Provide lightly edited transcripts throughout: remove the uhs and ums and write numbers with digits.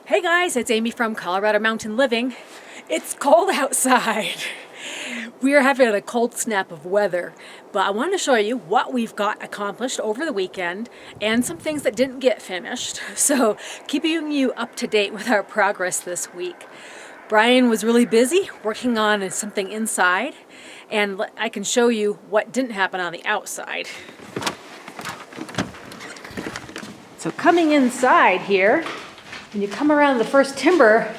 Hey guys, it's Amy from Colorado Mountain Living. It's cold outside. We are having a cold snap of weather, but I want to show you what we've got accomplished over the weekend and some things that didn't get finished. So keeping you up to date with our progress this week. Bryan was really busy working on something inside, and I can show you what didn't happen on the outside. So coming inside here, when you come around the first timber,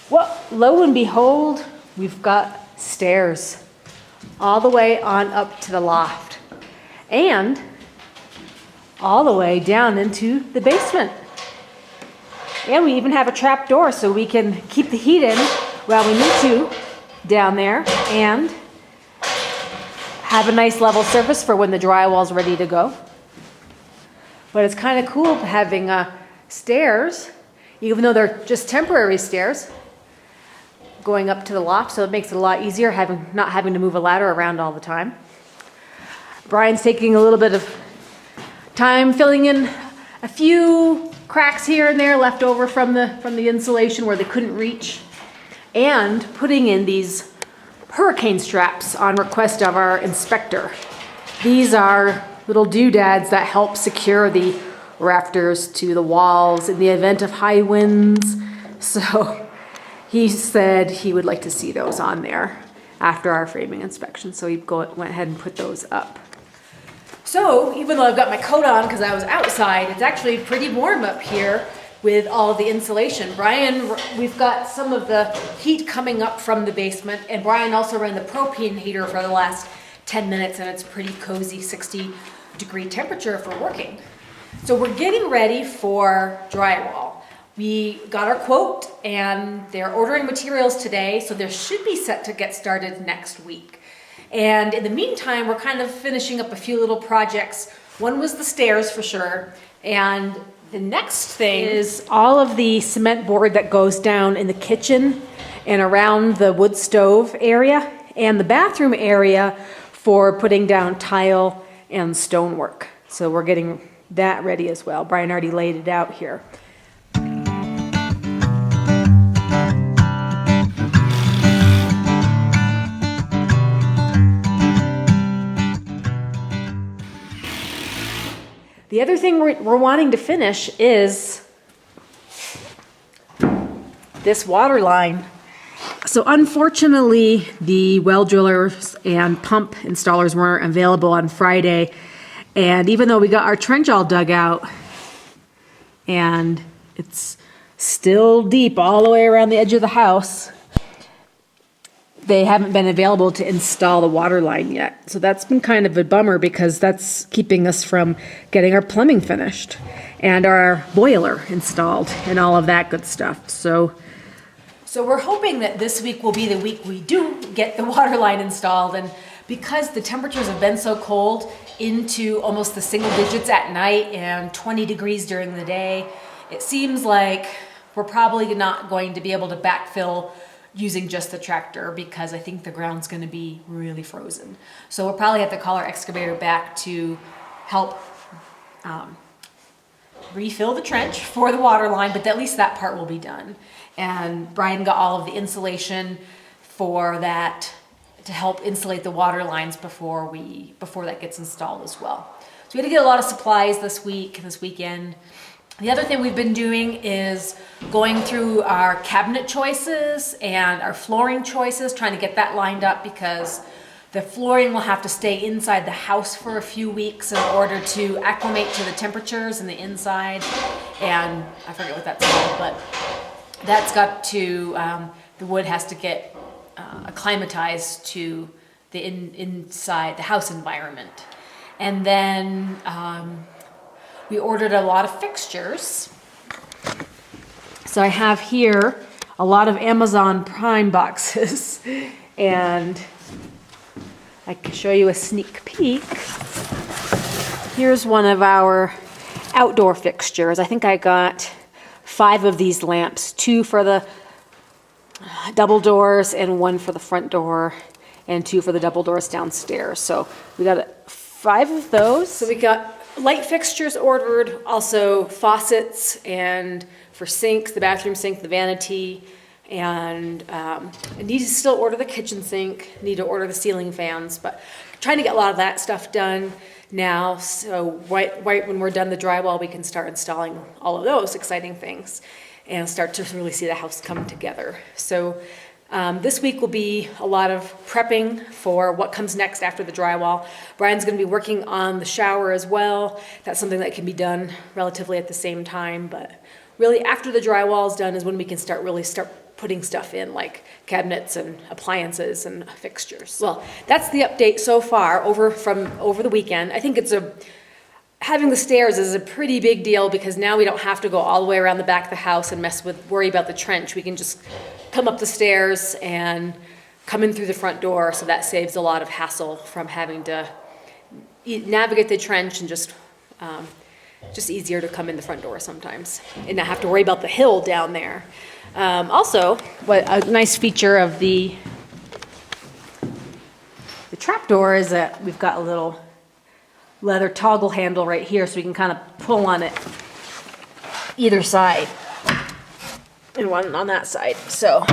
well, lo and behold, we've got stairs all the way on up to the loft and all the way down into the basement. And we even have a trap door so we can keep the heat in while we need to down there and have a nice level surface for when the drywall's ready to go. But it's kind of cool having stairs, even though they're just temporary stairs, going up to the loft, so it makes it a lot easier not having to move a ladder around all the time. Bryan's taking a little bit of time filling in a few cracks here and there left over from the insulation where they couldn't reach, and putting in these hurricane straps on request of our inspector. These are little doodads that help secure the rafters to the walls in the event of high winds. So he said he would like to see those on there after our framing inspection. So he went ahead and put those up. So even though I've got my coat on because I was outside, it's actually pretty warm up here with all of the insulation. Bryan, we've got some of the heat coming up from the basement, and Bryan also ran the propane heater for the last 10 minutes, and it's pretty cozy 60-degree temperature for working. So we're getting ready for drywall. We got our quote and they're ordering materials today, so they should be set to get started next week. And in the meantime, we're kind of finishing up a few little projects. One was the stairs for sure, and the next thing is all of the cement board that goes down in the kitchen and around the wood stove area and the bathroom area for putting down tile and stonework. So we're getting that ready as well. Bryan already laid it out here. The other thing we're wanting to finish is this water line. So unfortunately, the well drillers and pump installers weren't available on Friday. And even though we got our trench all dug out, and it's still deep all the way around the edge of the house, they haven't been available to install the water line yet. So that's been kind of a bummer because that's keeping us from getting our plumbing finished and our boiler installed and all of that good stuff. So we're hoping that this week will be the week we do get the water line installed. And because the temperatures have been so cold into almost the single digits at night and 20 degrees during the day, it seems like we're probably not going to be able to backfill using just the tractor because I think the ground's going to be really frozen. So we'll probably have to call our excavator back to help refill the trench for the water line, but at least that part will be done. And Bryan got all of the insulation for that to help insulate the water lines before that gets installed as well. So we had to get a lot of supplies this weekend. The other thing we've been doing is going through our cabinet choices and our flooring choices, trying to get that lined up because the flooring will have to stay inside the house for a few weeks in order to acclimate to the temperatures in the inside. And I forget what that's called, but that's got to, the wood has to get acclimatized to the inside, the house environment. And then we ordered a lot of fixtures. So I have here a lot of Amazon Prime boxes, and I can show you a sneak peek. Here's one of our outdoor fixtures. I think I got 5 of these lamps, 2 for the double doors and 1 for the front door and 2 for the double doors downstairs. So we got 5 of those. So we got Light fixtures ordered, also faucets and for sinks, the bathroom sink, the vanity, and I need to still order the kitchen sink, need to order the ceiling fans, but trying to get a lot of that stuff done now, so right when we're done the drywall, we can start installing all of those exciting things and start to really see the house come together. So this week will be a lot of prepping for what comes next after the drywall. Bryan's going to be working on the shower as well. That's something that can be done relatively at the same time, but really after the drywall is done is when we can start putting stuff in, like cabinets and appliances and fixtures. Well, that's the update so far over the weekend. I think having the stairs is a pretty big deal because now we don't have to go all the way around the back of the house and worry about the trench. We can just come up the stairs and come in through the front door, so that saves a lot of hassle from having to navigate the trench, and just easier to come in the front door sometimes and not have to worry about the hill down there. Also, what a nice feature of the trapdoor is that we've got a little leather toggle handle right here, so we can kind of pull on it either side and one on that side. So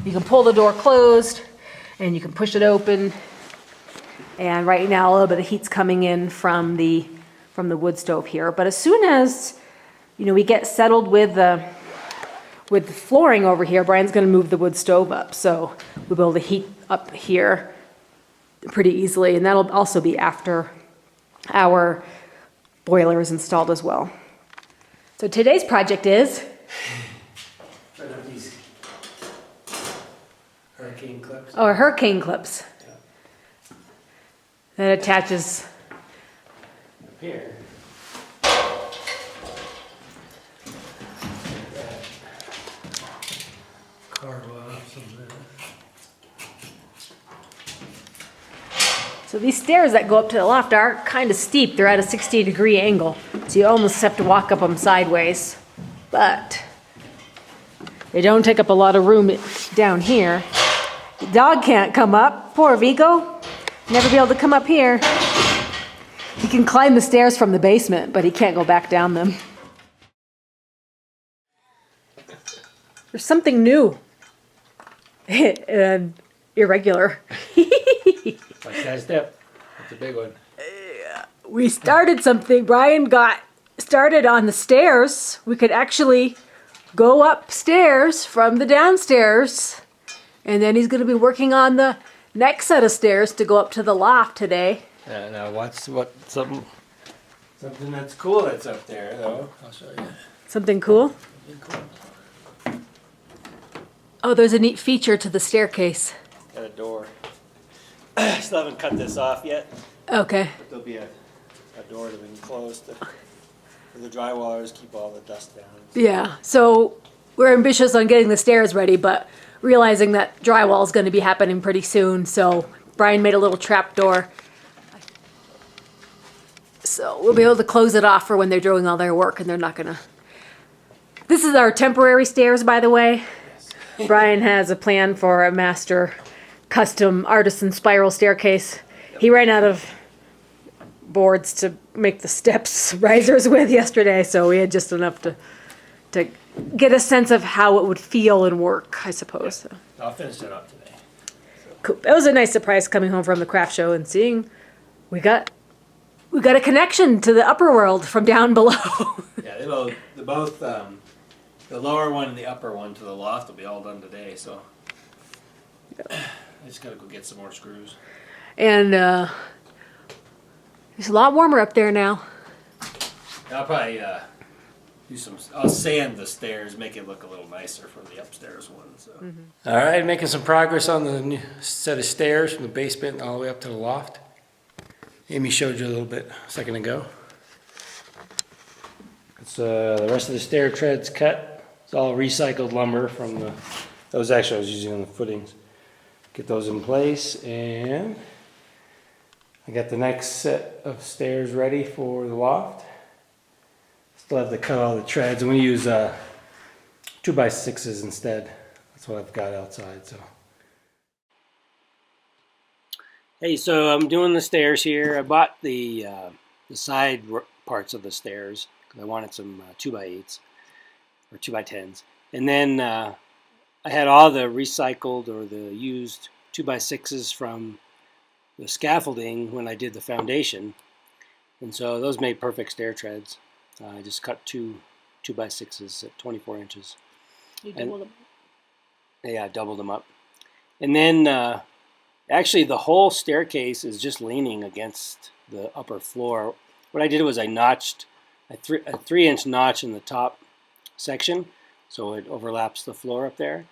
you can pull the door closed and you can push it open. And right now a little bit of heat's coming in from the wood stove here. But as soon as we get settled with the flooring over here, Bryan's going to move the wood stove up, so we'll be able to heat up here pretty easily, and that'll also be after our boiler is installed as well. So today's project is these hurricane clips. Oh, hurricane clips. Yeah. That attaches Up here. Carve off some of that. So these stairs that go up to the loft are kind of steep. They're at a 60-degree angle, so you almost have to walk up them sideways. But they don't take up a lot of room down here. The dog can't come up. Poor Vigo. Never be able to come up here. He can climb the stairs from the basement, but he can't go back down them. There's something new and irregular. Like that step. That's a big one. We started something. Bryan got started on the stairs. We could actually go upstairs from the downstairs. And then he's going to be working on the next set of stairs to go up to the loft today. Yeah, now something that's cool that's up there though. I'll show you. Something cool? Something cool. Oh, there's a neat feature to the staircase. Got a door. Still haven't cut this off yet. Okay. But there'll be a door to enclose for the drywallers, keep all the dust down. Yeah, so we're ambitious on getting the stairs ready, but realizing that drywall is going to be happening pretty soon, so Bryan made a little trap door. So we'll be able to close it off for when they're doing all their work, and they're not going to... This is our temporary stairs, by the way. Yes. Bryan has a plan for a master custom artisan spiral staircase. He ran out of boards to make the steps risers with yesterday, so we had just enough to get a sense of how it would feel and work, I suppose. Yeah. I'll finish it up today. Cool. It was a nice surprise coming home from the craft show and seeing we got a connection to the upper world from down below. Yeah, the lower one and the upper one to the loft will be all done today, so I just gotta go get some more screws. And it's a lot warmer up there now. I'll probably I'll sand the stairs, make it look a little nicer for the upstairs one. So. Mm-hmm. All right, making some progress on the new set of stairs from the basement all the way up to the loft. Amy showed you a little bit a second ago. It's the rest of the stair treads cut. It's all recycled lumber from those actually I was using on the footings. Get those in place, and I got the next set of stairs ready for the loft. Still have to cut all the treads. I'm going to use 2x6s instead. That's what I've got outside. So. Hey, so I'm doing the stairs here. I bought the side parts of the stairs. I wanted some 2x8s or 2x10s. And then I had all the recycled or the used 2x6s from the scaffolding when I did the foundation. And so those made perfect stair treads. I just cut two 2x6s at 24 inches. You doubled them. Yeah, I doubled them up. And then actually the whole staircase is just leaning against the upper floor. What I did was I notched a 3-inch notch in the top section so it overlaps the floor up there.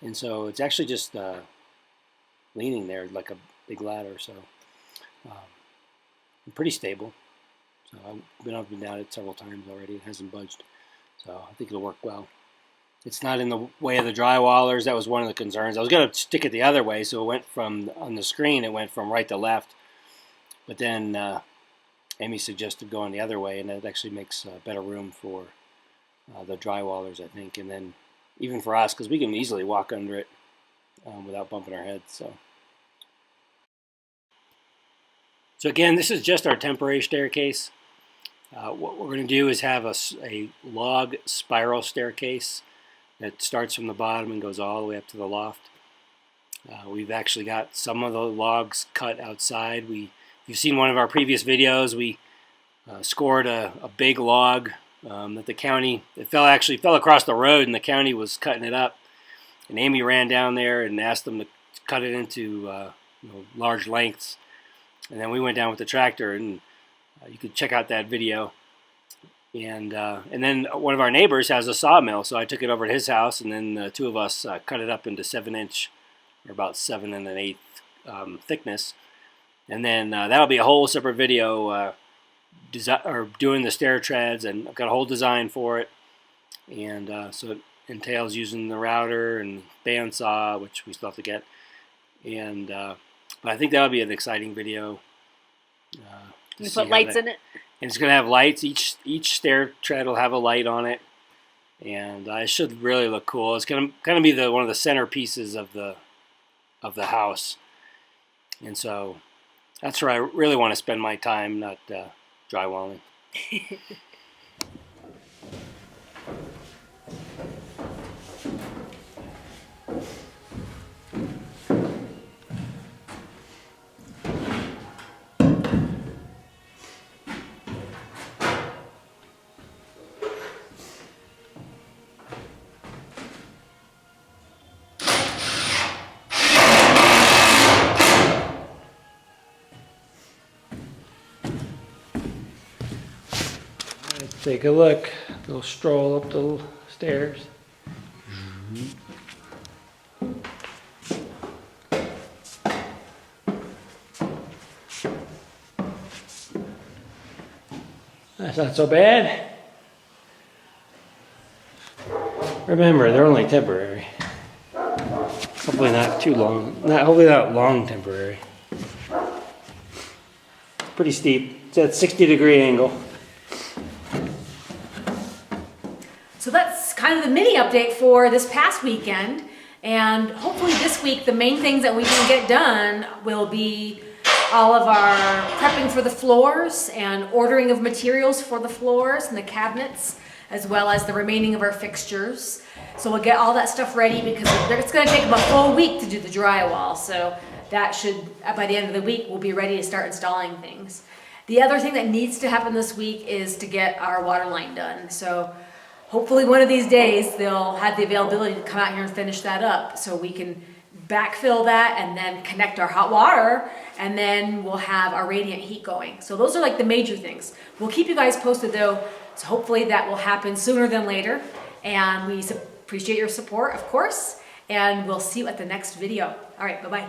And so it's actually just leaning there like a big ladder. So pretty stable. So I've been up and down it several times already. It hasn't budged. So I think it'll work well. It's not in the way of the drywallers. That was one of the concerns. I was going to stick it the other way, so it went from, on the screen, it went from right to left. But then Amy suggested going the other way, and that actually makes better room for the drywallers, I think. And then even for us, because we can easily walk under it without bumping our heads. So again, this is just our temporary staircase. What we're going to do is have a log spiral staircase that starts from the bottom and goes all the way up to the loft. We've actually got some of the logs cut outside. You've seen one of our previous videos. We scored a big log that the county, actually fell across the road, and the county was cutting it up. And Amy ran down there and asked them to cut it into large lengths. And then we went down with the tractor, and you could check out that video. And then one of our neighbors has a sawmill, so I took it over to his house, and then the two of us cut it up into 7-inch, or about 7 1/8 thickness. And then that'll be a whole separate video doing the stair treads, and I've got a whole design for it. And so it entails using the router and bandsaw, which we still have to get. And but I think that'll be an exciting video. You put lights in it? And it's going to have lights. Each stair tread will have a light on it, and it should really look cool. It's going to be one of the centerpieces of the house, and so that's where I really want to spend my time, not drywalling. Let's take a look. We'll stroll up the stairs. That's not so bad. Remember, they're only temporary. Hopefully not too long. Hopefully not long temporary. Pretty steep. It's at 60-degree angle. So that's kind of the mini update for this past weekend. And hopefully this week, the main things that we can get done will be all of our prepping for the floors and ordering of materials for the floors and the cabinets, as well as the remaining of our fixtures. So we'll get all that stuff ready because it's going to take them a full week to do the drywall. So that should, by the end of the week, we'll be ready to start installing things. The other thing that needs to happen this week is to get our water line done. So hopefully one of these days they'll have the availability to come out here and finish that up so we can backfill that and then connect our hot water, and then we'll have our radiant heat going. So those are like the major things. We'll keep you guys posted though, so hopefully that will happen sooner than later. And we appreciate your support, of course, and we'll see you at the next video. All right, bye-bye.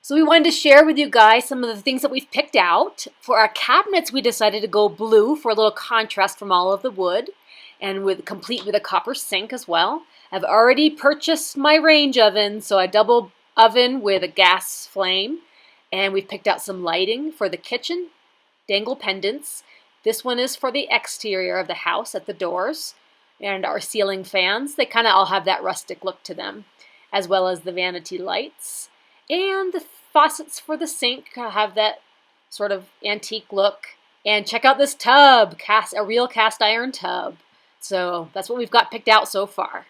So we wanted to share with you guys some of the things that we've picked out. For our cabinets, we decided to go blue for a little contrast from all of the wood, and complete with a copper sink as well. I've already purchased my range oven, so a double oven with a gas flame. And we've picked out some lighting for the kitchen, dangle pendants. This one is for the exterior of the house at the doors. And our ceiling fans, they kind of all have that rustic look to them, as well as the vanity lights. And the faucets for the sink have that sort of antique look. And check out this tub, a real cast iron tub. So that's what we've got picked out so far.